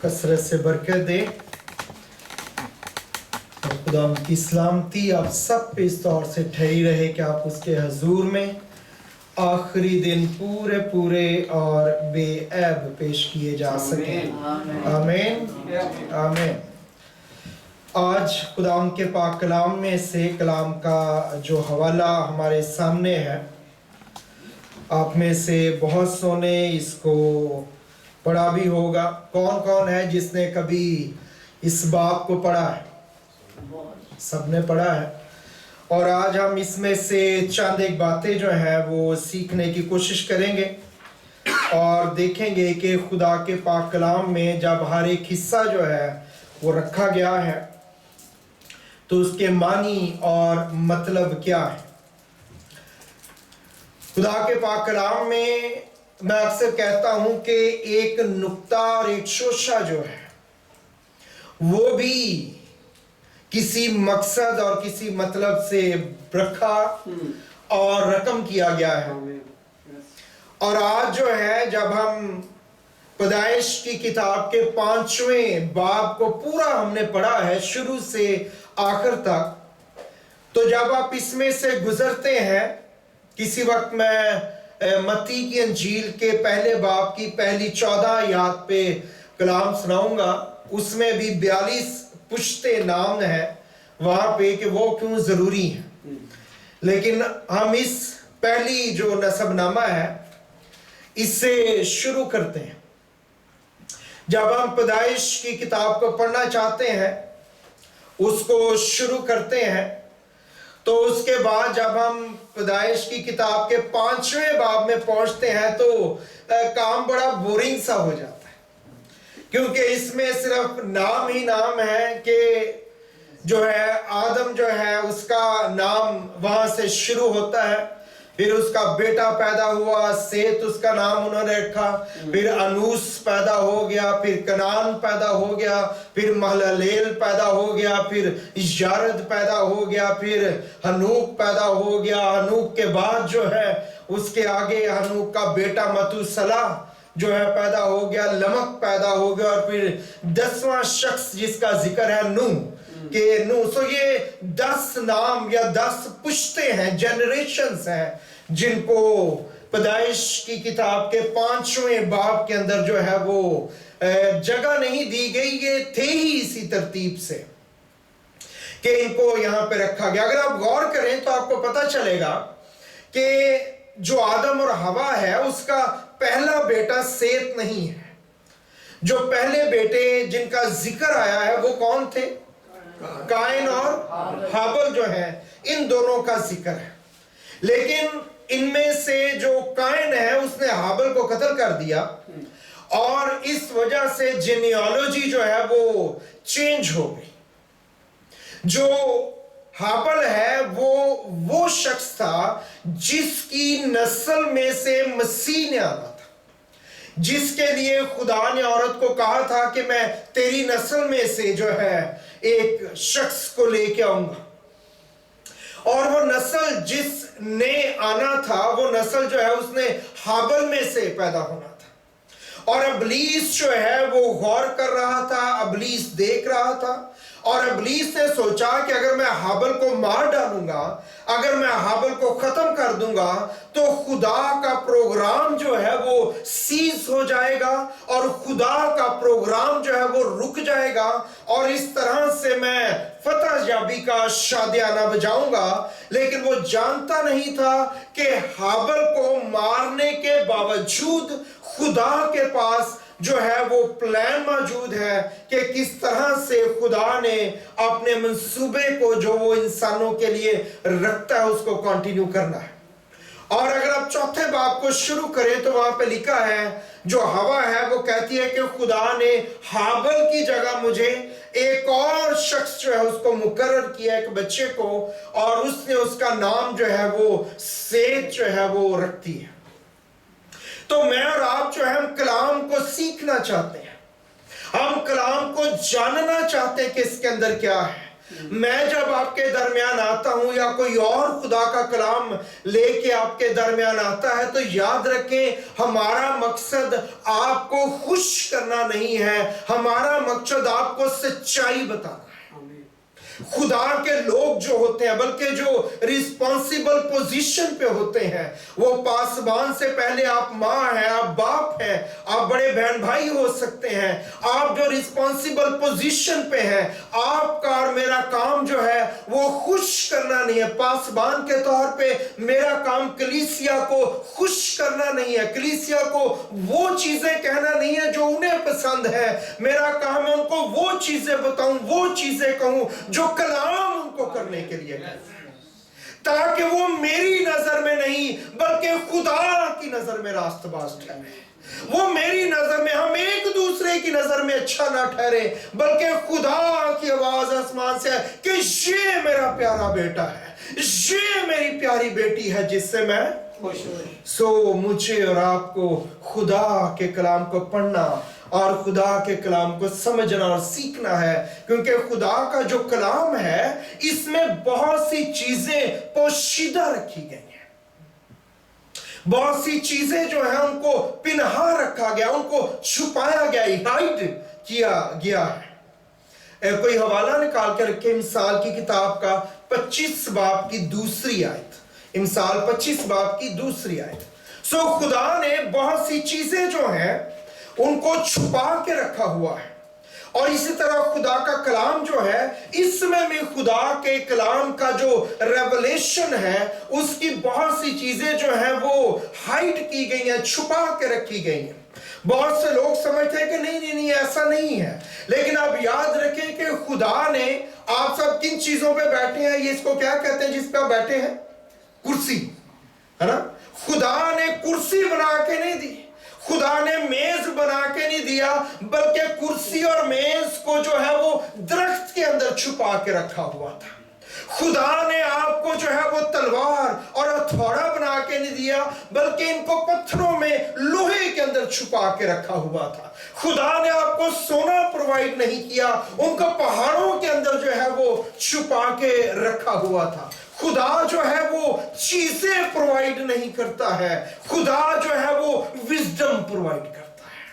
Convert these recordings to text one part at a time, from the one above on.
कसरत से बरकत दे और खुदा की सलामती आप सब पे इस तौर से ठहरी रहे कि आप उसके हजूर में आखिरी दिन पूरे पूरे और बेऐब पेश किए जा सकें। आमीन आमीन। आज खुदा के पाक कलाम में से कलाम का जो हवाला हमारे सामने है, आप में से बहुत सौ ने इसको पढ़ा भी होगा। कौन कौन है जिसने कभी इस बाब को पढ़ा है? सबने पढ़ा है। और आज हम इसमें से चंद एक बातें जो है वो सीखने की कोशिश करेंगे और देखेंगे कि खुदा के पाक कलाम में जब हर एक हिस्सा जो है वो रखा गया है तो उसके मानी और मतलब क्या है। खुदा के पाक कलाम में मैं अक्सर कहता हूं कि एक नुक्ता और एक शोशा जो है वो भी किसी मकसद और किसी मतलब से रखा और रकम किया गया है। और आज जो है जब हम पैदाइश की किताब के 5वें बाब को पूरा हमने पढ़ा है शुरू से आखिर तक, तो जब आप इसमें से गुजरते हैं, किसी वक्त मैं मत्ती की अंजील के पहले बाब की पहली 14 आयत पे कलाम सुनाऊंगा। उसमें भी 42 पुश्ते नाम है वहां पे कि वो क्यों जरूरी है। लेकिन हम इस पहली जो नसबनामा है इससे शुरू करते हैं। जब हम पैदाइश की किताब को पढ़ना चाहते हैं, उसको शुरू करते हैं, तो उसके बाद जब हम पैदाइश की किताब के 5वें बाब में पहुंचते हैं तो काम बड़ा बोरिंग सा हो जाता है, क्योंकि इसमें सिर्फ नाम ही नाम है कि जो है आदम जो है उसका नाम वहां से शुरू होता है, फिर उसका बेटा पैदा हुआ, सेत उसका नाम उन्होंने रखा, फिर अनूस पैदा हो गया, फिर कनान पैदा हो गया, फिर महललेल पैदा हो गया, फिर यारद पैदा हो गया, फिर हनूक पैदा हो गया। हनूक के बाद जो है उसके आगे हनूक का बेटा मतूसला जो है पैदा हो गया, लमक पैदा हो गया, और फिर 10वां शख्स जिसका जिक्र है नूह के नूह। सो ये 10 नाम या 10 पुश्ते हैं, जनरेशंस हैं, जिनको पैदाइश की किताब के 5वें बाब के अंदर जो है वो जगह नहीं दी गई। ये थे ही इसी तरतीब से कि इनको यहां पे रखा गया। अगर आप गौर करें तो आपको पता चलेगा कि जो आदम और हवा है उसका पहला बेटा सेत नहीं है। जो पहले बेटे जिनका जिक्र आया है वो कौन थे? काइन और हाबल जो है, इन दोनों का जिक्र है। लेकिन इनमें से जो काइन है उसने हाबल को कत्ल कर दिया और इस वजह से जेनियोलॉजी जो है वो चेंज हो गई। जो हाबल है वो शख्स था जिसकी नस्ल में से मसीह ने आना था, जिसके लिए खुदा ने औरत को कहा था कि मैं तेरी नस्ल में से जो है एक शख्स को लेके आऊंगा। और वो नस्ल जिसने आना था वो नस्ल जो है उसने हाबल में से पैदा होना था। और इब्लीस जो है वो गौर कर रहा था, इब्लीस देख रहा था, और इब्लीस ने सोचा कि अगर मैं हाबल को मार डालूंगा, अगर मैं हाबल को खत्म कर दूंगा, तो खुदा का प्रोग्राम जो है वो सीज हो जाएगा और खुदा का प्रोग्राम जो है वो रुक जाएगा, और इस तरह से मैं फतह याबी का शादियाना बजाऊंगा। लेकिन वो जानता नहीं था कि हाबल को मारने के बावजूद खुदा के पास जो है वो प्लान मौजूद है कि किस तरह से खुदा ने अपने मंसूबे को जो वो इंसानों के लिए रखता है उसको कंटिन्यू करना है। और अगर आप चौथे बाब को शुरू करें तो वहां पे लिखा है, जो हवा है वो कहती है कि खुदा ने हाबल की जगह मुझे एक और शख्स जो है उसको मुकर्रर किया, एक बच्चे को, और उसने उसका नाम जो है वो सेत जो है वो रखती है। तो मैं और आप जो है हम कलाम को सीखना चाहते हैं, हम कलाम को जानना चाहते हैं कि इसके अंदर क्या है। मैं जब आपके दरमियान आता हूं या कोई और खुदा का कलाम लेके आपके दरमियान आता है, तो याद रखें हमारा मकसद आपको खुश करना नहीं है, हमारा मकसद आपको सच्चाई बताना है। खुदा के लोग जो होते हैं, बल्कि जो रिस्पॉन्सिबल पोजीशन पे होते हैं, वो पासबान से पहले आप माँ हैं, आप बाप हैं, आप बड़े बहन भाई हो सकते हैं, आप जो रिस्पॉन्सिबल पोजीशन पे हैं, आपका और मेरा काम जो है वो खुश करना नहीं है। पासबान के तौर पे मेरा काम कलीसिया को खुश करना नहीं है, कलीसिया को वो चीजें कहना नहीं है जो उन्हें पसंद है। मेरा काम है उनको वो चीजें बताऊं, वो चीजें कहूं जो कलाम उनको करने के लिए है, ताकि वो मेरी नजर में नहीं बल्कि खुदा की नजर में रास्तबाज ठहरे। वो मेरी नजर में, हम एक दूसरे की नजर में अच्छा ना ठहरे, बल्कि खुदा की आवाज आसमान से है कि ये मेरा प्यारा बेटा है, ये मेरी प्यारी बेटी है जिससे मैं खुश हूं। सो मुझे और आपको खुदा के कलाम को पढ़ना और खुदा के कलाम को समझना और सीखना है, क्योंकि खुदा का जो कलाम है इसमें बहुत सी चीजें पोशीदा रखी गई हैं, बहुत सी चीजें जो है उनको पिन्हा रखा गया, उनको छुपाया गया, हाइड किया गया है। कोई हवाला निकाल के रखे मिसाल की किताब का 25 बाब की दूसरी आयत, मिसाल 25 बाब की दूसरी आयत। सो खुदा ने बहुत सी चीजें जो हैं उनको छुपा के रखा हुआ है, और इसी तरह खुदा का कलाम जो है इसमें भी खुदा के कलाम का जो रेवलेशन है उसकी बहुत सी चीजें जो है वो हाइड की गई हैं, छुपा के रखी गई हैं। बहुत से लोग समझते हैं कि नहीं ऐसा नहीं है, लेकिन आप याद रखें कि खुदा ने, आप सब किन चीजों पे बैठे हैं, ये इसको क्या कहते हैं जिस पे आप बैठे हैं? कुर्सी, है ना? खुदा ने कुर्सी बना के नहीं दी, खुदा ने मेज बना के नहीं दिया, बल्कि कुर्सी और मेज को जो है वो दरख्त के अंदर छुपा के रखा हुआ था। खुदा ने आपको जो है वो तलवार और हथौड़ा बना के नहीं दिया, बल्कि इनको पत्थरों में लोहे के अंदर छुपा के रखा हुआ था। खुदा ने आपको सोना प्रोवाइड नहीं किया, उनको पहाड़ों के अंदर जो है वो छुपा के रखा हुआ था। खुदा जो है वो चीजें प्रोवाइड नहीं करता है, खुदा जो है वो विजडम प्रोवाइड करता है।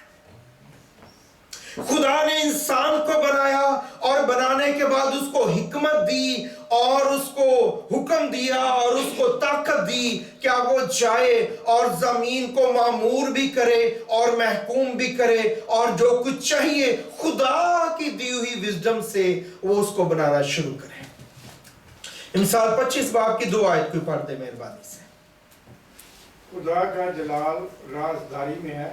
खुदा ने इंसान को बनाया और बनाने के बाद उसको हिकमत दी और उसको हुक्म दिया और उसको ताकत दी क्या वो जाए और जमीन को मामूर भी करे और महकूम भी करे, और जो कुछ चाहिए खुदा की दी हुई विजडम से वो उसको बनाना शुरू करे। मिसाल 25 बाब की 2 आयत को पढ़ दे मेहरबानी से। खुदा का जलाल राजदारी में है,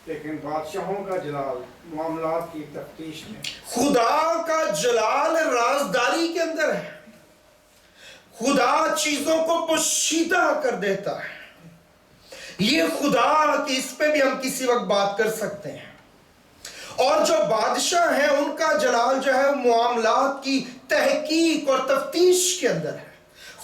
लेकिन बादशाहों का जलाल मामलात की तफ्तीश में। खुदा का जलाल राजदारी के अंदर है, खुदा चीजों को पोशीदा कर देता है। ये खुदा की, इस पे भी हम किसी वक्त बात कर सकते हैं। और जो बादशाह हैं उनका जलाल जो है मामलात की तहकीक और तफ्तीश के अंदर है।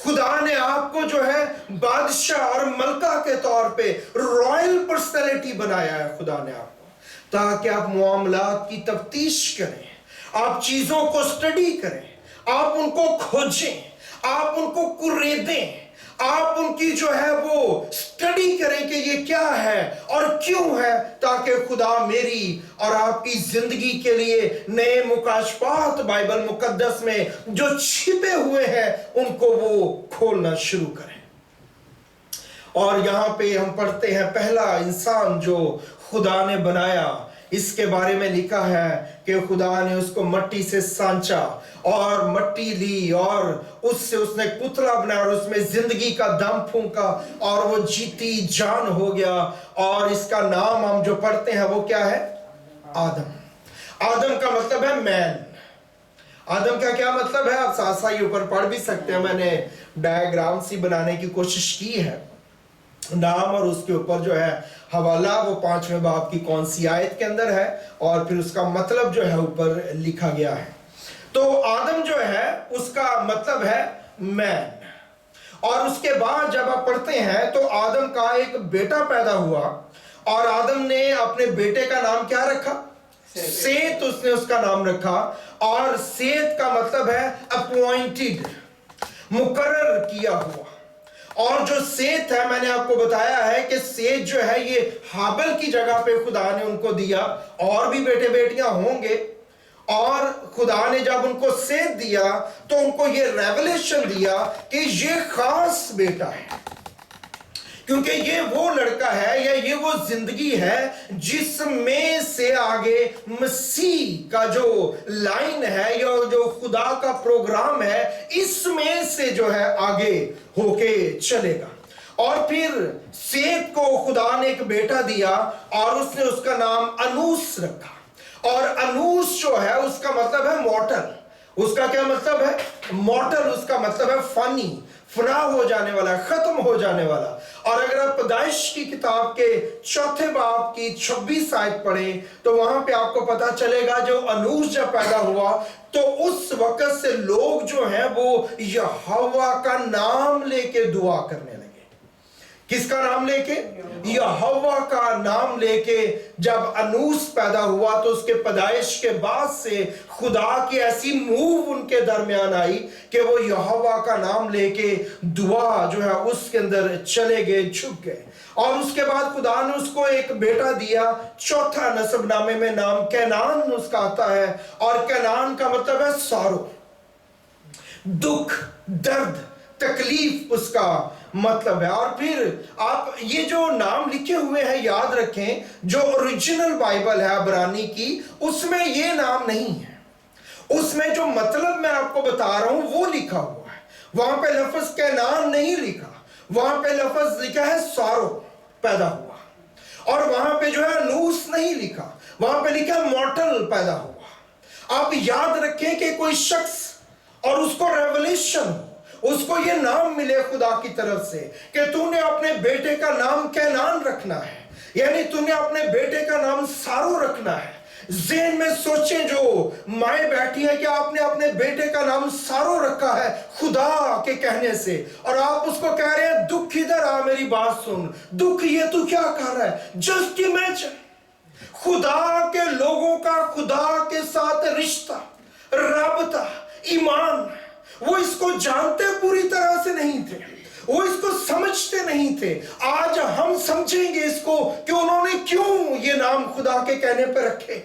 खुदा ने आपको जो है बादशाह और मलका के तौर पे रॉयल पर्सनैलिटी बनाया है खुदा ने आपको, ताकि आप मामलात की तफ्तीश करें, आप चीजों को स्टडी करें, आप उनको खोजें, आप उनको कुरेदें, आप उनकी जो है वो स्टडी करें कि ये क्या है और क्यों है, ताकि खुदा मेरी और आपकी जिंदगी के लिए नए मुकाशफात बाइबल मुकद्दस में जो छिपे हुए हैं उनको वो खोलना शुरू करें। और यहां पे हम पढ़ते हैं पहला इंसान जो खुदा ने बनाया, इसके बारे में लिखा है कि खुदा ने उसको मट्टी से सांचा और मट्टी ली और उससे उसने एक पुतला बनाया और उसमें जिंदगी का दम फूंका और वो जीती जान हो गया। और इसका नाम हम जो पढ़ते हैं वो क्या है? आदम। आदम का मतलब है मैन। आदम का क्या मतलब है? आप साथ साथ ऊपर पढ़ भी सकते हैं, मैंने डायग्राम सी बनाने की कोशिश की है। नाम और उसके ऊपर जो है हवाला वो 5वें बाब की कौन सी आयत के अंदर है और फिर उसका मतलब जो है ऊपर लिखा गया है। तो आदम जो है उसका मतलब है मैन। और उसके बाद जब आप पढ़ते हैं तो आदम का एक बेटा पैदा हुआ और आदम ने अपने बेटे का नाम क्या रखा? सेत उसने उसका नाम रखा, और सेत का मतलब है अपॉइंटेड, मुकर्रर किया हुआ। और जो सेत है, मैंने आपको बताया है कि सेत जो है ये हाबिल की जगह पे खुदा ने उनको दिया, और भी बेटे बेटियां होंगे। और खुदा ने जब उनको सेत दिया तो उनको ये रेवलेशन दिया कि ये खास बेटा है, क्योंकि ये वो लड़का है या ये वो जिंदगी है जिसमें से आगे मसीह का जो लाइन है या जो खुदा का प्रोग्राम है, इसमें से जो है आगे होके चलेगा। और फिर सेत को खुदा ने एक बेटा दिया और उसने उसका नाम अनूस रखा। और अनूस जो है उसका मतलब है मॉर्टल। उसका क्या मतलब है? मॉर्टल। उसका मतलब है फनी, फना हो जाने वाला, खत्म हो जाने वाला। और अगर आप पैदाइश की किताब के 4 बाब की 26 आयत पढ़ें तो वहां पे आपको पता चलेगा जो अनूस जब पैदा हुआ तो उस वक्त से लोग जो हैं वो यहोवा का नाम लेके दुआ करने लगे। किसका नाम लेके? यहोवा का नाम लेके। जब अनूस पैदा हुआ तो उसके पैदाइश के बाद से खुदा की ऐसी मूव उनके दरमियान आई कि वो यहोवा का नाम लेके दुआ जो है उसके अंदर चले गए, झुक गए। और उसके बाद खुदा ने उसको एक बेटा दिया, चौथा नसबनामे में नाम कैनान उसका आता है। और कैनान का मतलब है सॉरो, दुख, दर्द, तकलीफ उसका मतलब है। और फिर आप ये जो नाम लिखे हुए हैं याद रखें, जो ओरिजिनल बाइबल है अब्रानी की उसमें ये नाम नहीं है। उसमें जो मतलब मैं आपको बता रहा हूं वो लिखा हुआ है। वहां पे लफ्ज कैनान नहीं लिखा, वहां पे लफ्ज लिखा है सॉरो, पैदा हुआ। और वहां पे जो है अनूस नहीं लिखा, वहां पे लिखा मॉर्टल, पैदा हुआ। आप याद रखें कि कोई शख्स और उसको रेवलेशन, उसको ये नाम मिले खुदा की तरफ से कि तूने अपने बेटे का नाम कैनान रखना है, यानी तूने अपने बेटे का नाम सारो रखना है। ज़हन में सोचें जो माएं बैठी हैं कि आपने अपने बेटे का नाम सारो रखा है खुदा के कहने से, और आप उसको कह रहे हैं दुख इधर आ, मेरी बात सुन, दुख ये तू क्या कर रहा है? जस्ट इमेजिन, खुदा के लोगों का खुदा के साथ रिश्ता, राबता, ईमान, वो इसको जानते पूरी तरह से नहीं थे, वो इसको समझते नहीं थे। आज हम समझेंगे इसको कि उन्होंने क्यों ये नाम खुदा के कहने पर रखे।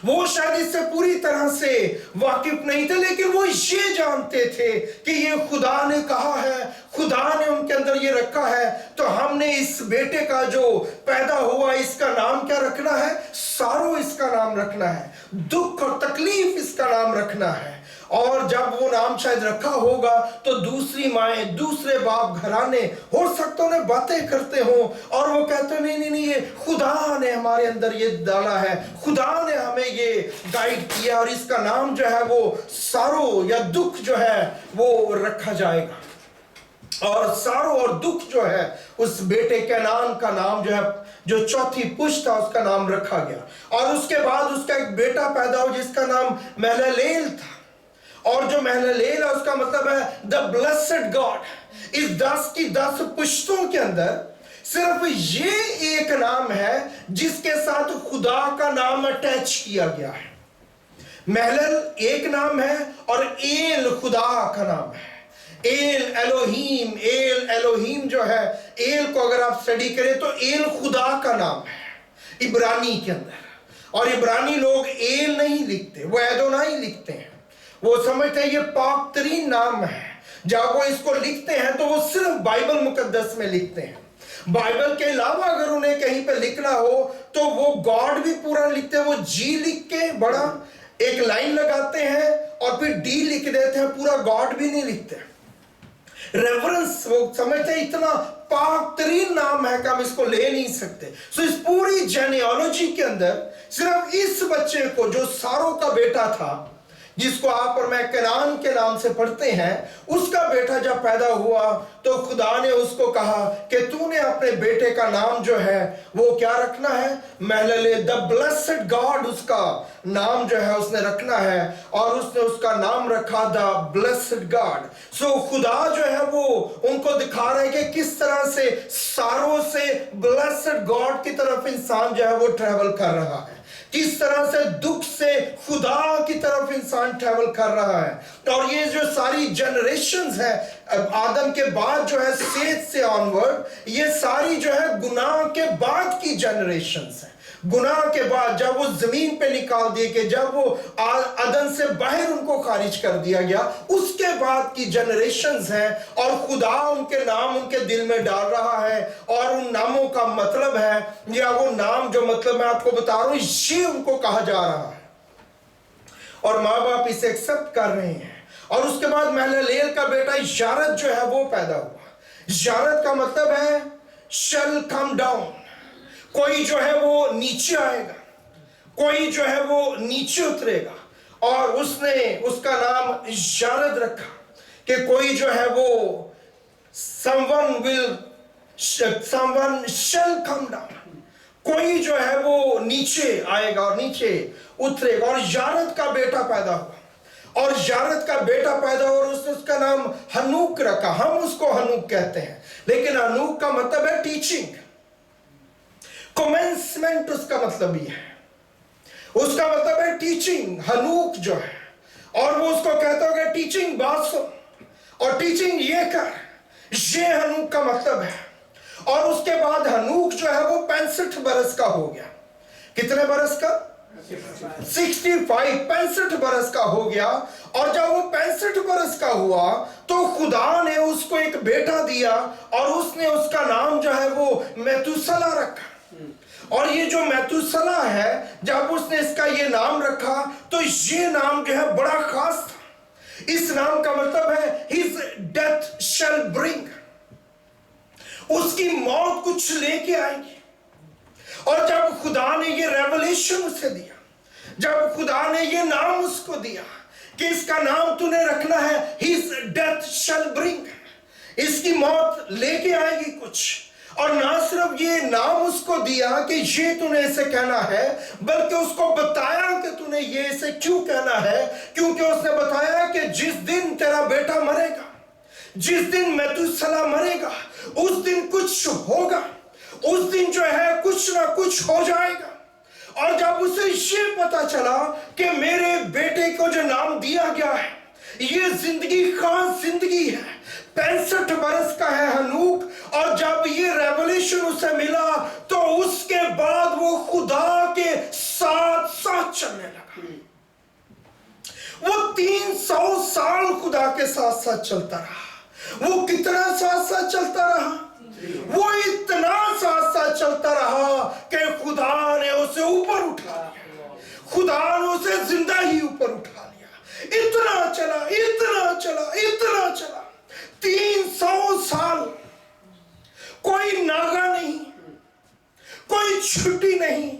वो शायद इससे पूरी तरह से वाकिफ नहीं थे, लेकिन वो ये जानते थे कि ये खुदा ने कहा है, खुदा ने उनके अंदर ये रखा है, तो हमने इस बेटे का जो पैदा हुआ इसका नाम क्या रखना है? सारो इसका नाम रखना है, दुख और तकलीफ इसका नाम रखना है। और जब वो नाम शायद रखा होगा तो दूसरी माएं, दूसरे बाप घराने हो सकते उन्हें बातें करते हो और वो कहते नहीं नहीं नहीं, ये खुदा ने हमारे अंदर ये डाला है, खुदा ने हमें ये गाइड किया और इसका नाम जो है वो सारो या दुख जो है वो रखा जाएगा। और सारो और दुख जो है उस बेटे कैनान का नाम जो है, जो चौथी पुश्त था, उसका नाम रखा गया। और उसके बाद उसका एक बेटा पैदा हो जिसका नाम महललेल था। और जो महललेल है उसका मतलब है द ब्लेस्ड गॉड। इस 10 की 10 पुश्तों के अंदर सिर्फ ये एक नाम है जिसके साथ खुदा का नाम अटैच किया गया है। महलल एक नाम है और एल खुदा का नाम है। एल एलोहीम, एल एलोहीम जो है, एल को अगर आप स्टडी करें तो एल खुदा का नाम है इब्रानी के अंदर। और इब्रानी लोग एल नहीं लिखते, वो एदोनाई लिखते हैं। वो समझते हैं ये पाक तरीन नाम है। जब वो इसको लिखते हैं तो वो सिर्फ बाइबल मुकद्दस में लिखते हैं। बाइबल के अलावा अगर उन्हें कहीं पे लिखना हो तो वो गॉड भी पूरा लिखते हैं। वो जी लिख के बड़ा एक लाइन लगाते हैं और फिर डी लिख देते हैं, पूरा गॉड भी नहीं लिखते। रेफरेंस वो समझते हैं इतना पाक तरीन नाम है कि हम इसको ले नहीं सकते। सो इस पूरी जेनियोलॉजी के अंदर सिर्फ इस बच्चे को जो सारो का बेटा था, जिसको आप और मैं कैनान के नाम से पढ़ते हैं, उसका बेटा जब पैदा हुआ तो खुदा ने उसको कहा कि तूने अपने बेटे का नाम जो है वो क्या रखना है? महललेल, द ब्लेस्ड गॉड उसका नाम जो है उसने रखना है। और उसने उसका नाम रखा द ब्लेस्ड गॉड। सो खुदा जो है वो उनको दिखा रहा है कि किस तरह से सारों से ब्लेस्ड गॉड की तरफ इंसान जो है वो ट्रेवल कर रहा है, किस तरह से दुख से खुदा की तरफ इंसान ट्रैवल कर रहा है। और ये जो सारी जनरेशंस है आदम के बाद जो है सेत से ऑनवर्ड, ये सारी जो है गुनाह के बाद की जनरेशंस है। गुनाह के बाद जब वो जमीन पे निकाल दिए कि जब वो अदन से बाहर उनको खारिज कर दिया गया, उसके बाद की जनरेशंस हैं और खुदा उनके नाम उनके दिल में डाल रहा है। और उन नामों का मतलब है, या वो नाम जो मतलब मैं आपको बता रहा हूं, ये उनको कहा जा रहा है और माँ बाप इसे एक्सेप्ट कर रहे हैं। और उसके बाद महललेल का बेटा यारद जो है वो पैदा हुआ। यारद का मतलब है शल कम डाउन, कोई जो है वो नीचे आएगा, कोई जो है वो नीचे उतरेगा। और उसने उसका नाम यारद रखा कि कोई जो है वो someone shall come down, कोई जो है वो नीचे आएगा और नीचे उतरेगा। और यारद का बेटा पैदा हुआ और यारद का बेटा पैदा हुआ और उसने उसका नाम हनूक रखा। हम उसको हनूक कहते हैं, लेकिन हनूक का मतलब है टीचिंग, कमेंसमेंट उसका मतलब भी है, उसका मतलब है टीचिंग। हनूक जो है, और वो उसको कहता होगा टीचिंग बात सुन और टीचिंग ये कर, ये हनूक का मतलब है। और उसके बाद हनूक जो है वो 65 बरस का हो गया। कितने बरस का? 65 बरस का हो गया। और जब वो 65 बरस का हुआ तो खुदा ने उसको एक बेटा दिया और उसने उसका नाम जो है वो मेतुसला रखा। और ये जो मेतुसला है, जब उसने इसका ये नाम रखा तो ये नाम जो है बड़ा खास था। इस नाम का मतलब है his death shall bring, उसकी मौत कुछ लेके आएगी। और जब खुदा ने ये रेवलेशन उसे दिया, जब खुदा ने ये नाम उसको दिया कि इसका नाम तूने रखना है his death shall bring, इसकी मौत लेके आएगी कुछ। और ना सिर्फ ये नाम उसको दिया कि ये तूने इसे कहना है, बल्कि उसको बताया कि तूने ये इसे क्यों कहना है, क्योंकि उसने बताया कि जिस दिन तेरा बेटा मरेगा, जिस दिन मेतुसला मरेगा, उस दिन कुछ होगा, उस दिन जो है कुछ ना कुछ हो जाएगा। और जब उसे ये पता चला कि मेरे बेटे को जो नाम दिया गया है ये जिंदगी खास जिंदगी है, 65 बरस का है हनूक। और जब ये रेवलेशन उसे मिला तो उसके बाद वो खुदा के साथ साथ चलने लगा। वो 300 साल खुदा के साथ साथ चलता रहा। वो कितना साथ साथ चलता रहा? वो इतना साथ साथ चलता रहा कि खुदा ने उसे ऊपर उठा लिया, खुदा ने उसे जिंदा ही ऊपर उठा लिया। इतना चला, इतना चला, इतना चला, 300 साल, कोई नागा नहीं, कोई छुट्टी नहीं,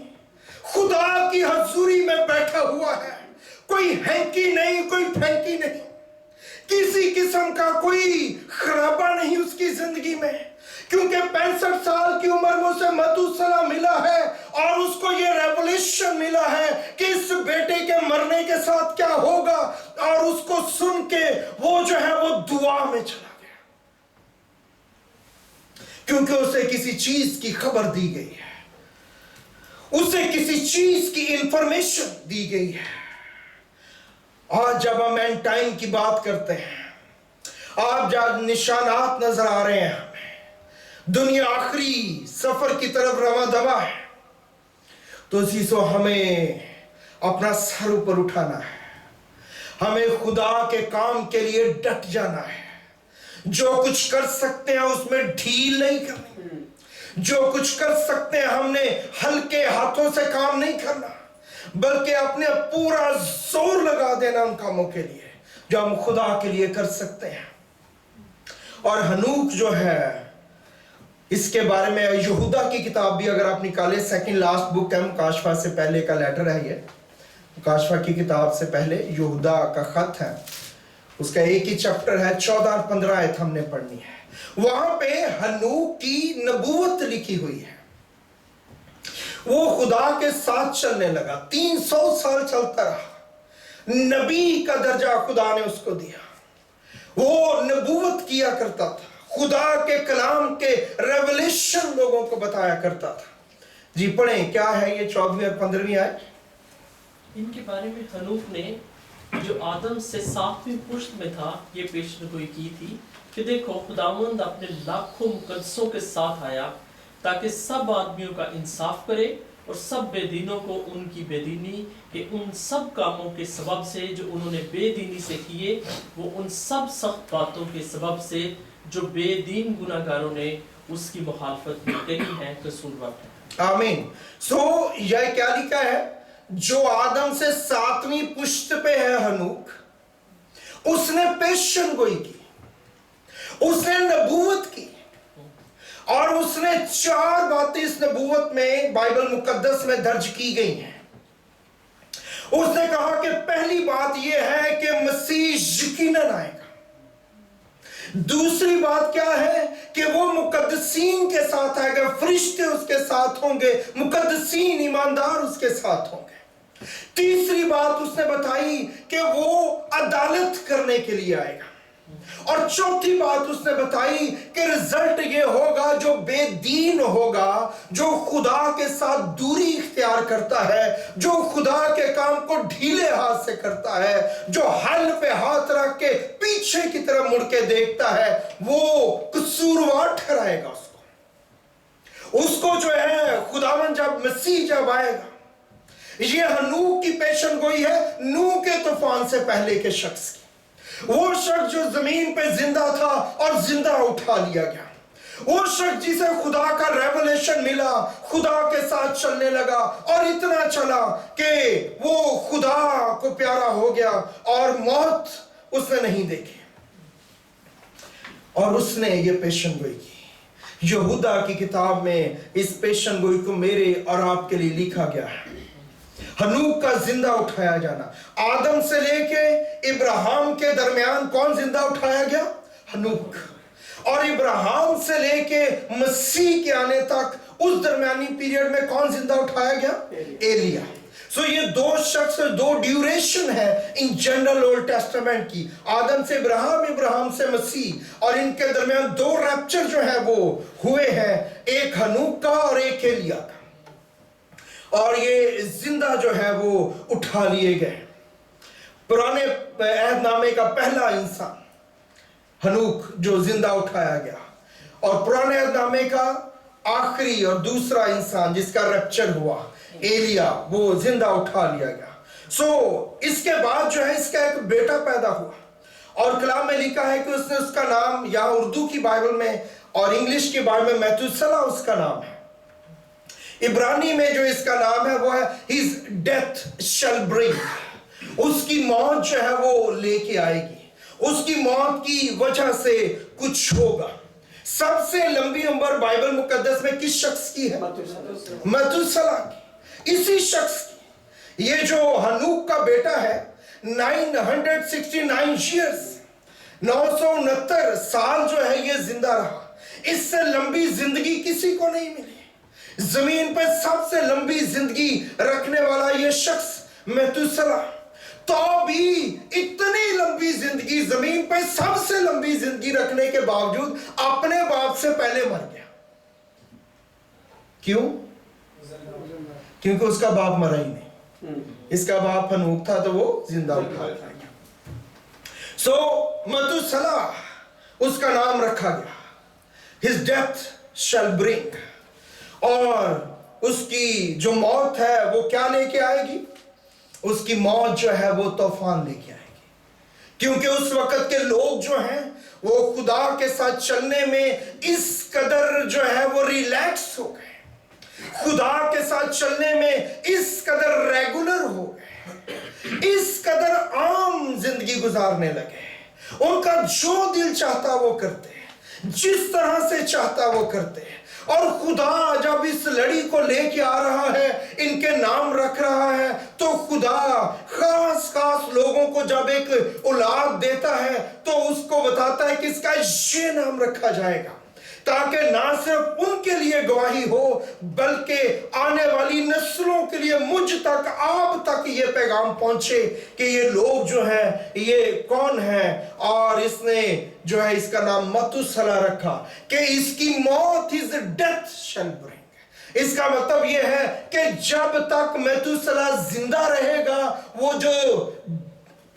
खुदा की हजूरी में बैठा हुआ है। कोई हैंकी नहीं, कोई फैंकी नहीं, किसी किस्म का कोई खराबा नहीं उसकी जिंदगी में, क्योंकि 65 साल की उम्र में उसे मेतुसला मिला है और उसको ये रेवलेशन मिला है कि इस बेटे के मरने के साथ क्या होगा। और उसको सुन के वो जो है वो दुआ में चला गया, क्योंकि उसे किसी चीज की खबर दी गई है, उसे किसी चीज की इंफॉर्मेशन दी गई है। आज जब हम एंड टाइम की बात करते हैं, आप जब निशानात नजर आ रहे हैं, दुनिया आखिरी सफर की तरफ रवा दवा है, तो इसी से हमें अपना सर ऊपर उठाना है, हमें खुदा के काम के लिए डट जाना है। जो कुछ कर सकते हैं उसमें ढील नहीं करनी, जो कुछ कर सकते हैं हमने हल्के हाथों से काम नहीं करना, बल्कि अपने पूरा जोर लगा देना उन कामों के लिए जो हम खुदा के लिए कर सकते हैं। और हनूक जो है, इसके बारे में यहूदा की किताब भी अगर आप निकाले, सेकंड लास्ट बुक है, मुकाशफा से पहले का लेटर है ये, मुकाशफा की किताब से पहले यहूदा का खत है, उसका एक ही चैप्टर है, 14 और 15 आयत हमने पढ़नी है। वहां पे हनूक की नबूवत लिखी हुई है। वो खुदा के साथ चलने लगा, 300 साल चलता रहा, नबी का दर्जा खुदा ने उसको दिया, वो नबूवत किया करता था, खुदा के कलाम के रेवलेशन लोगों को बताया करता था। जी पढ़ें, क्या है ये 14वीं और 15वीं आयत? इनके बारे में हनूक ने जो आदम से 7वीं पुश्त में था ये पेशगोई की थी कि देखो खुदावंद अपने लाखों मुकद्दसों के साथ आया ताकि सब आदमियों का इंसाफ करे और सब बेदीनों को उनकी बेदीनी के उन सब कामों के सबब से जो उन्होंने बेदीनी से किए वो उन सब सख्त बातों के सबब से जो बेदीन गुनाहगारों ने उसकी मुखालफत में कही है कसूरवार है। आमीन। सो यह क्या लिखा है? जो आदम से 7वीं पुश्त पे है हनूक, उसने पेशन गोई की, उसने नबूवत की और उसने 4 बातें इस नबूवत में बाइबल मुकद्दस में दर्ज की गई हैं। उसने कहा कि पहली बात यह है कि मसीह यकीनन आएगा। दूसरी बात क्या है कि वो मुकद्दसीन के साथ आएगा, फरिश्ते उसके साथ होंगे, मुकद्दसीन ईमानदार उसके साथ होंगे। तीसरी बात उसने बताई कि वो अदालत करने के लिए आएगा और चौथी बात उसने बताई कि रिजल्ट ये होगा जो बेदीन होगा, जो खुदा के साथ दूरी इख्तियार करता है, जो खुदा के काम को ढीले हाथ से करता है, जो हल पे हाथ रख के पीछे की तरफ मुड़ के देखता है, वो कसूरवार ठहराएगा उसको जो है खुदावन जब मसीह जब आएगा। ये हनूक की पेशन गोई है नूह के तूफान से पहले के शख्स की। वो शख्स जो जमीन पे जिंदा था और जिंदा उठा लिया गया, वो शख्स जिसे खुदा का रेवलेशन मिला, खुदा के साथ चलने लगा और इतना चला कि वो खुदा को प्यारा हो गया और मौत उसने नहीं देखी और उसने ये पेशन गोई की। यहूदा की किताब में इस पेशन गोई को मेरे और आपके लिए लिखा गया है। हनूक का जिंदा उठाया जाना, आदम से लेके इब्राहिम के दरमियान कौन जिंदा उठाया गया? हनूक। और इब्राहिम से लेके मसीह के आने तक उस दरमियानी पीरियड में कौन जिंदा उठाया गया? एलिया। सो ये 2 शख्स, 2 ड्यूरेशन है इन जनरल ओल्ड टेस्टामेंट की, आदम से इब्राहिम, इब्राहिम से मसीह, और इनके दरमियान 2 रैप्चर जो है वो हुए हैं, एक हनूक का और एक एलिया का, और ये जिंदा जो है वो उठा लिए गए। पुराने अहदनामे का पहला इंसान हनूक जो जिंदा उठाया गया, और पुराने अहदनामे का आखिरी और दूसरा इंसान जिसका रैप्चर हुआ एलिया, वो जिंदा उठा लिया गया। सो इसके बाद जो है इसका एक बेटा पैदा हुआ और कलाम में लिखा है कि उसने उसका नाम, या उर्दू की बाइबल में और इंग्लिश की बाइबल में मैतूसला उसका नाम है, इब्रानी में जो इसका नाम है वो है हिज डेथ शैल ब्रिंग। उसकी मौत जो है वो लेके आएगी, उसकी मौत की वजह से कुछ होगा। सबसे लंबी उम्र बाइबल मुकद्दस में किस शख्स की है? मतूसला की, इसी शख्स की। ये जो हनूक का बेटा है 969 ईयर्स, 969 साल जो है ये जिंदा रहा। इससे लंबी जिंदगी किसी को नहीं मिली। जमीन पर सबसे लंबी जिंदगी रखने वाला यह शख्स मेतुसला, तो भी इतनी लंबी जिंदगी, जमीन पर सबसे लंबी जिंदगी रखने के बावजूद अपने बाप से पहले मर गया। क्यों? क्योंकि उसका बाप मरा ही नहीं। इसका बाप हनूक था तो वो जिंदा उठा गया। सो मतुसला उसका नाम रखा गया, हिज डेथ शैल ब्रिंग। और उसकी जो मौत है वो क्या लेके आएगी? उसकी मौत जो है वो तूफान लेके आएगी, क्योंकि उस वक्त के लोग जो हैं वो खुदा के साथ चलने में इस कदर जो है वो रिलैक्स हो गए, खुदा के साथ चलने में इस कदर रेगुलर हो गए, इस कदर आम जिंदगी गुजारने लगे। उनका जो दिल चाहता वो करते, जिस तरह से चाहता वो करते। और खुदा जब इस लड़ी को लेके आ रहा है, इनके नाम रख रहा है, तो खुदा खास खास लोगों को जब एक औलाद देता है तो उसको बताता है कि इसका ये नाम रखा जाएगा, ताकि ना सिर्फ उनके लिए गवाही हो बल्कि आने वाली नस्लों के लिए, मुझ तक, आप तक ये पैगाम पहुंचे कि ये लोग जो हैं ये कौन है। और इसने जो है इसका नाम मतुसला रखा कि इसकी मौत, हिज डेथ शैल ब्रिंग। इसका मतलब यह है कि जब तक मेतुसला जिंदा रहेगा वो जो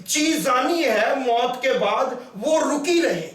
चीज आनी है मौत के बाद वो रुकी रहेगी।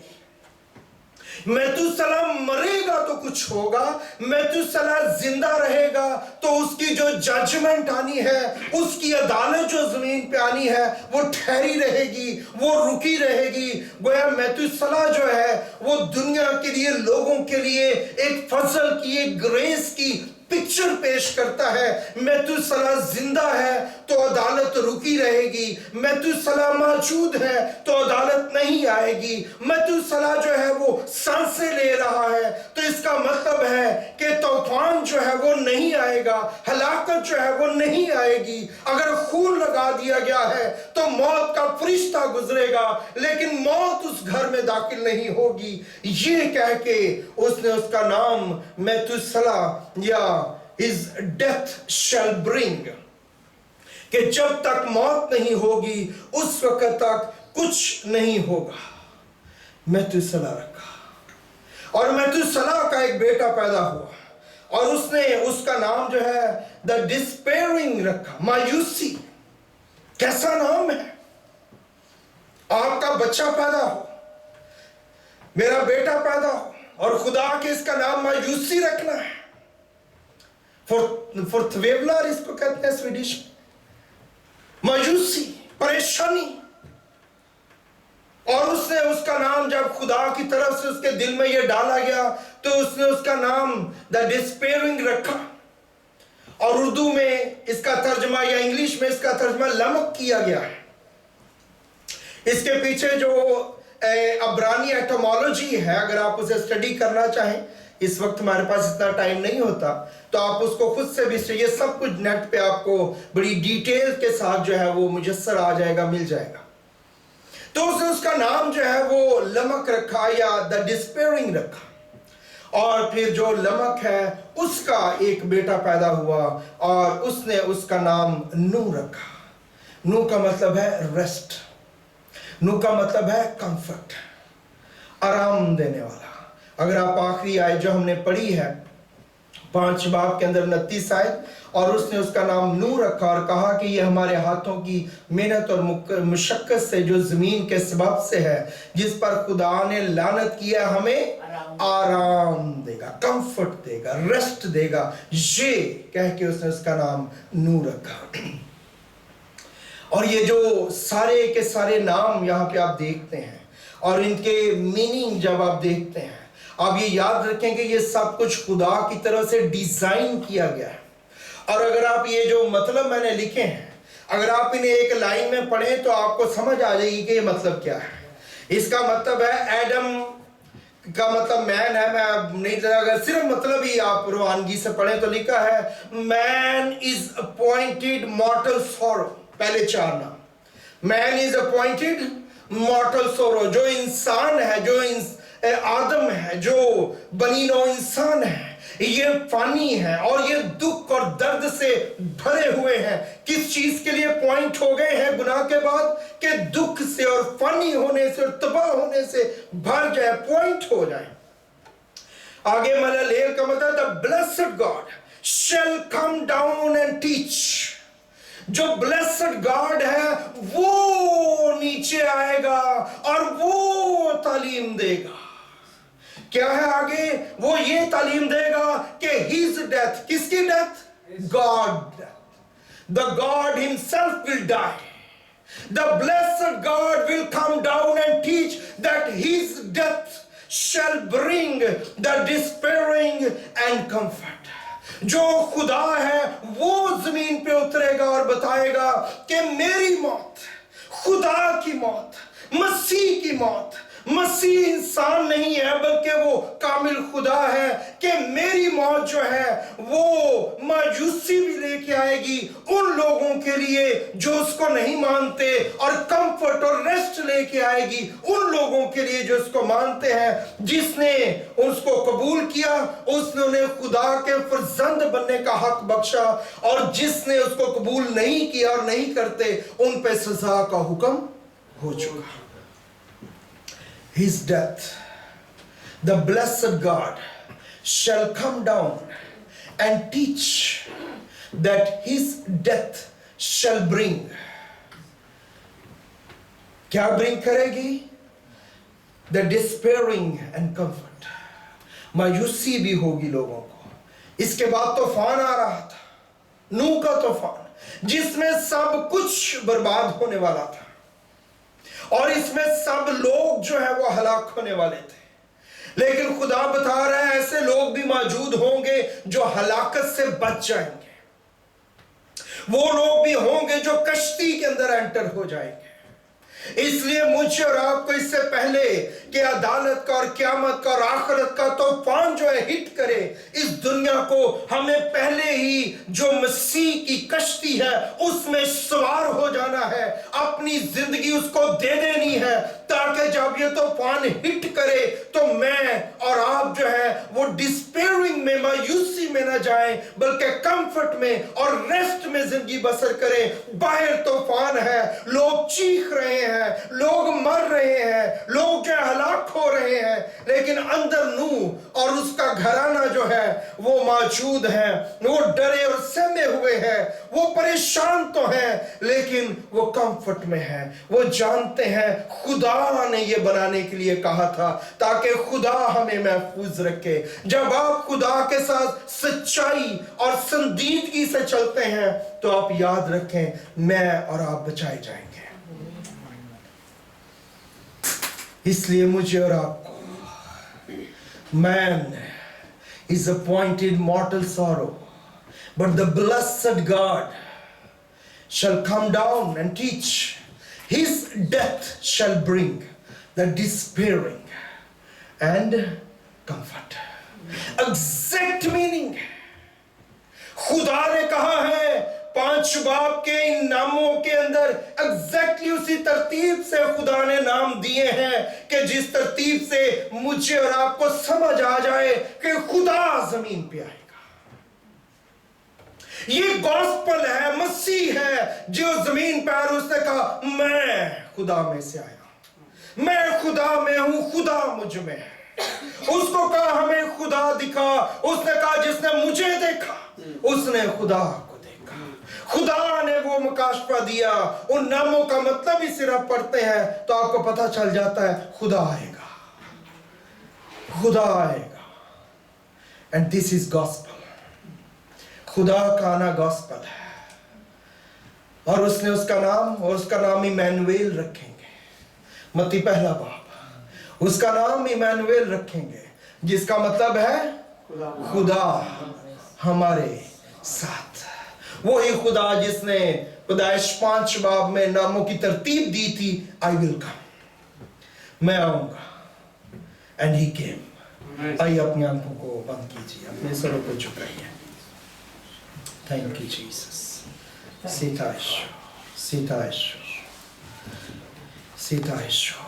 मेतुसला मरेगा तो कुछ होगा, मेतुसला जिंदा रहेगा तो उसकी जो जजमेंट आनी है, उसकी अदालत जो जमीन पे आनी है वो ठहरी रहेगी, वो रुकी रहेगी। गोया मेतुसला जो है वो दुनिया के लिए, लोगों के लिए एक फजल की, एक ग्रेस की पिक्चर पेश करता है। मेतुसला जिंदा है तो अदालत रुकी रहेगी, मेतुसला मौजूद है तो अदालत नहीं आएगी। मेतुसला जो है वो सांसें ले रहा है तो इसका मतलब है कि तूफान जो है वो नहीं आएगा, हलाकत जो है वो नहीं आएगी। अगर खून लगा दिया गया है तो मौत का फरिश्ता गुजरेगा लेकिन मौत उस घर में दाखिल नहीं होगी। ये कह के उसने उसका नाम मेतुसला या his death shall bring, कि जब तक मौत नहीं होगी उस वक्त तक कुछ नहीं होगा। मेतुसला रखा और मेतुसला का एक बेटा पैदा हुआ और उसने उसका नाम जो है द डिस्पेयरिंग रखा, मायूसी। कैसा नाम है? आपका बच्चा पैदा हो, मेरा बेटा पैदा हो और खुदा के इसका नाम मायूसी रखना है। फॉरथवेवलर इसको कहते हैं स्वीडिश में, मायूसी, परेशानी। और उसने उसका नाम जब खुदा की तरफ से उसके दिल में यह डाला गया तो उसने उसका नाम द डिस्पेयरिंग रखा और उर्दू में इसका तर्जमा या इंग्लिश में इसका तर्जमा लमक किया गया है। इसके पीछे जो अब्रानी एटोमोलॉजी है, अगर आप उसे स्टडी करना चाहें, इस वक्त हमारे पास इतना टाइम नहीं होता, तो आप उसको खुद से भी, ये सब कुछ नेट पे आपको बड़ी डिटेल के साथ जो है वो मुयस्सर आ जाएगा, मिल जाएगा। तो उसने उसका नाम जो है वो लमक रखा या द डिस्पेयरिंग रखा। और फिर जो लमक है उसका एक बेटा पैदा हुआ और उसने उसका नाम नू रखा। नू का मतलब है रेस्ट, नू का मतलब है कंफर्ट, आराम देने वाला। अगर आप आखिरी आयत जो हमने पढ़ी है 5 बाब के अंदर 29 आयत, और उसने उसका नाम नू रखा और कहा कि ये हमारे हाथों की मेहनत और मुशक्कत से जो जमीन के सबब से है, जिस पर खुदा ने लानत किया, हमें आराम देगा, कंफर्ट देगा, रेस्ट देगा। ये कह के उसने उसका नाम नू रखा। और ये जो सारे के सारे नाम यहाँ पे आप देखते हैं और इनके मीनिंग जब आप देखते हैं, आप ये याद रखें कि ये सब कुछ खुदा की तरफ से डिजाइन किया गया है। और अगर आप ये जो मतलब मैंने लिखे हैं, अगर आप इन्हें एक लाइन में पढ़ें तो आपको समझ आ जाएगी कि ये मतलब क्या है। इसका मतलब है एडम का मतलब मैन है। मैं नहीं, अगर सिर्फ मतलब ही आप रवानगी से पढ़ें तो लिखा है मैन इज अपॉइंटेड मॉर्टल सॉरो, पहले 4 नाम। मैन इज अपॉइंटेड मॉर्टल सॉरो, जो इंसान है, जो आदम है, जो बनी नौ इंसान है, ये फानी है और ये दुख और दर्द से भरे हुए हैं। किस चीज के लिए पॉइंट हो गए हैं गुनाह के बाद? कि दुख से और फानी होने से और तबाह होने से भर जाए, पॉइंट हो जाए। आगे मललेल का मतलब the blessed God shall come down and teach. जो ब्लेस्ड गॉड है वो नीचे आएगा और वो तालीम देगा। क्या है आगे? वो ये तालीम देगा कि हिज डेथ, किसकी death? God death. The God himself will die. The blessed God will come down and teach that his death shall bring the despairing and comfort. जो खुदा है वो जमीन पे उतरेगा और बताएगा कि मेरी मौत, खुदा की मौत, मसीह की मौत, मसीह इंसान नहीं है बल्कि वो कामिल खुदा है, कि मेरी मौत जो है वो मायूसी भी लेके आएगी उन लोगों के लिए जो उसको नहीं मानते, और कंफर्ट और रेस्ट लेके आएगी उन लोगों के लिए जो उसको मानते हैं। जिसने उसको कबूल किया उसने उन्हें खुदा के फर्जंद बनने का हक बख्शा, और जिसने उसको कबूल नहीं किया और नहीं करते उन पे सजा का हुक्म हो चुका। His death, the blessed God shall come down and teach that his death shall bring क्या ब्रिंग करेगी? द डिस्पेयरिंग एंड कंफर्ट, मायूसी भी होगी लोगों को। इसके बाद तूफान आ रहा था, नूह का तूफान, जिसमें सब कुछ बर्बाद होने वाला था और इसमें सब लोग जो है वो हलाक होने वाले थे। लेकिन खुदा बता रहा है ऐसे लोग भी मौजूद होंगे जो हलाकत से बच जाएंगे। वो लोग भी होंगे जो कश्ती के अंदर एंटर हो जाएंगे। इसलिए मुझे और आपको इससे पहले कि अदालत का और क़यामत का और आखिरत का तूफान जो है हिट करे इस दुनिया को, हमें पहले ही जो मसीह की कश्ती है उसमें सवार हो जाना है, अपनी जिंदगी उसको दे देनी है, ताकि जब ये तूफान हिट करे तो मैं और आप जो है वो डिस्पेयरिंग में, मायूसी में ना जाएं, बल्कि कंफर्ट में और रेस्ट में जिंदगी बसर करें। बाहर तूफान है, लोग चीख रहे हैं, लोग मर रहे हैं, लोग जो हलाक हो रहे हैं, लेकिन अंदर नूह और उसका घराना जो है वो मौजूद है। वो डरे और सहमे हुए हैं, वो परेशान तो हैं, लेकिन वो कंफर्ट में हैं। वो जानते हैं खुदा ने ये बनाने के लिए कहा था ताकि खुदा हमें महफूज रखे। जब आप खुदा के साथ सच्चाई और संजीदगी से चलते हैं तो आप याद रखें, मैं और आप बचाए जाएंगे। इसलिए मुझे और आपको, man is appointed mortal sorrow, but the blessed God shall come down and teach. His death shall bring the despairing and comfort. Exact meaning. खुदा ने कहा है 5 बाब के इन नामों के अंदर एग्जैक्टली उसी तरतीब से खुदा ने नाम दिए हैं कि जिस तरतीब से मुझे और आपको समझ आ जाए कि खुदा जमीन पे आएगा। ये गॉस्पल है, मसीह है जो जमीन पे आया। उसने कहा मैं खुदा में से आया, मैं खुदा में हूं, खुदा मुझ में है। उसको कहा हमें खुदा दिखा, उसने कहा जिसने मुझे देखा उसने खुदा को देखा। खुदा ने वो मुकाशफा दिया। उन नामों का मतलब ही सिर्फ पढ़ते हैं तो आपको पता चल जाता है खुदा आएगा, खुदा आएगा। And this is gospel. खुदा का आना गॉस्पल है। और उसने उसका नाम इमैनुएल रखेंगे। मत्ती 1 बाब, उसका नाम इमैनुएल रखेंगे, जिसका मतलब है खुदा हमारे साथ। वही खुदा जिसने पैदाइश 5 बाब में नामों की तरतीब दी थी, आई विल कम, मैं आऊंगा। And he came. आइए अपनी आंखों को बंद कीजिए, अपने सरों को झुकाइए। Thank you Jesus. सीता ईश्वर, सीता ईश्वर, सीता ईश्वर।